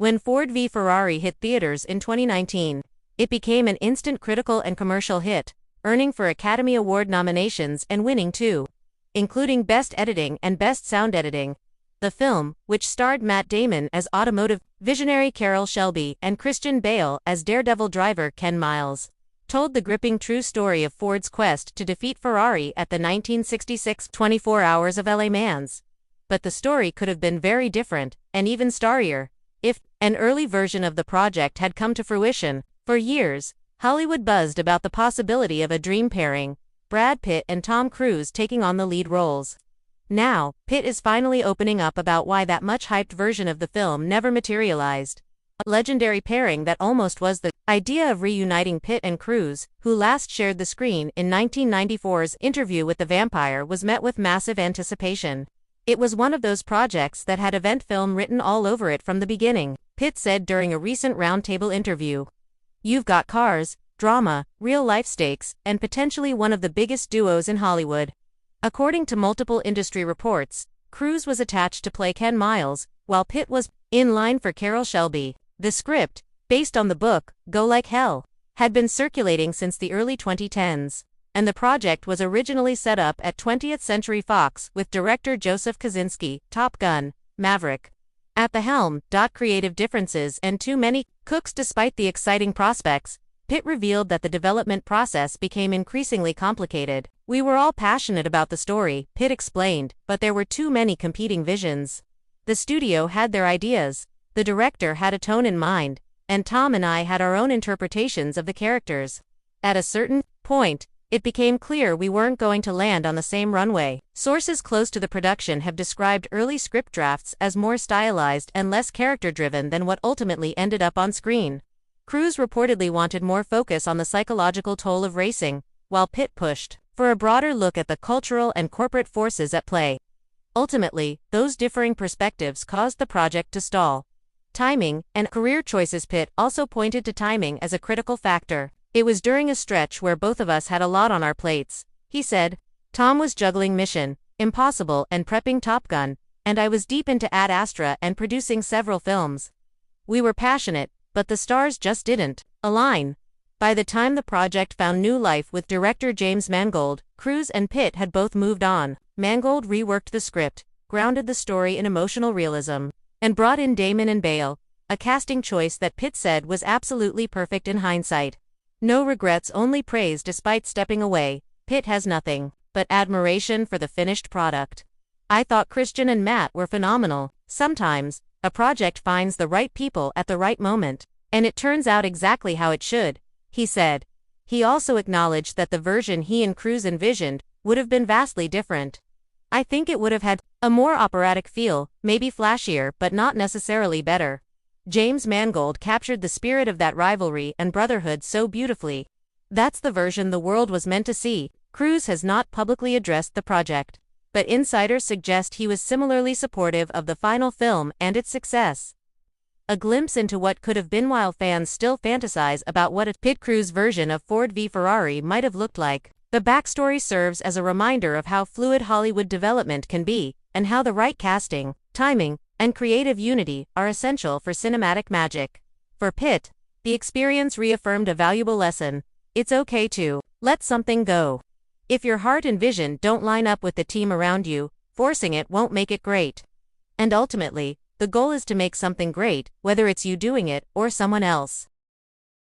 When Ford v Ferrari hit theaters in 2019, it became an instant critical and commercial hit, earning 4 Academy Award nominations and winning 2, including Best Editing and Best Sound Editing. The film, which starred Matt Damon as automotive visionary Carroll Shelby and Christian Bale as daredevil driver Ken Miles, told the gripping true story of Ford's quest to defeat Ferrari at the 1966 24 Hours of LA Mans. But the story could have been very different, and even starrier, if an early version of the project had come to fruition. For years, Hollywood buzzed about the possibility of a dream pairing, Brad Pitt and Tom Cruise taking on the lead roles. Now, Pitt is finally opening up about why that much-hyped version of the film never materialized. A legendary pairing that almost was the idea of reuniting Pitt and Cruise, who last shared the screen in 1994's Interview with the Vampire, was met with massive anticipation. It was one of those projects that had event film written all over it from the beginning, Pitt said during a recent roundtable interview. You've got cars, drama, real-life stakes, and potentially one of the biggest duos in Hollywood. According to multiple industry reports, Cruise was attached to play Ken Miles, while Pitt was in line for Carroll Shelby. The script, based on the book, Go Like Hell, had been circulating since the early 2010s, and the project was originally set up at 20th Century Fox with director Joseph Kosinski, Top Gun, Maverick, at the helm. Creative differences and too many cooks. Despite the exciting prospects, Pitt revealed that the development process became increasingly complicated. We were all passionate about the story, Pitt explained, but there were too many competing visions. The studio had their ideas, the director had a tone in mind, and Tom and I had our own interpretations of the characters. At a certain point, it became clear we weren't going to land on the same runway. Sources close to the production have described early script drafts as more stylized and less character-driven than what ultimately ended up on screen. Cruise reportedly wanted more focus on the psychological toll of racing, while Pitt pushed for a broader look at the cultural and corporate forces at play. Ultimately, those differing perspectives caused the project to stall. Timing and career choices. Pitt also pointed to timing as a critical factor. It was during a stretch where both of us had a lot on our plates, he said. Tom was juggling Mission Impossible and prepping Top Gun, and I was deep into Ad Astra and producing several films. We were passionate, but the stars just didn't align. By the time the project found new life with director James Mangold, Cruise and Pitt had both moved on. Mangold reworked the script, grounded the story in emotional realism, and brought in Damon and Bale, a casting choice that Pitt said was absolutely perfect in hindsight. No regrets, only praise. Despite stepping away, Pitt has nothing but admiration for the finished product. I thought Christian and Matt were phenomenal. Sometimes, a project finds the right people at the right moment, and it turns out exactly how it should, he said. He also acknowledged that the version he and Cruise envisioned would have been vastly different. I think it would have had a more operatic feel, maybe flashier, but not necessarily better. James Mangold captured the spirit of that rivalry and brotherhood so beautifully. That's the version the world was meant to see. Cruise has not publicly addressed the project, but insiders suggest he was similarly supportive of the final film and its success. A glimpse into what could have been while fans still fantasize about what a Pitt-Cruise version of Ford v Ferrari might have looked like. The backstory serves as a reminder of how fluid Hollywood development can be, and how the right casting, timing, and creative unity are essential for cinematic magic. For Pitt, the experience reaffirmed a valuable lesson. It's okay to let something go. If your heart and vision don't line up with the team around you, forcing it won't make it great. And ultimately, the goal is to make something great, whether it's you doing it or someone else.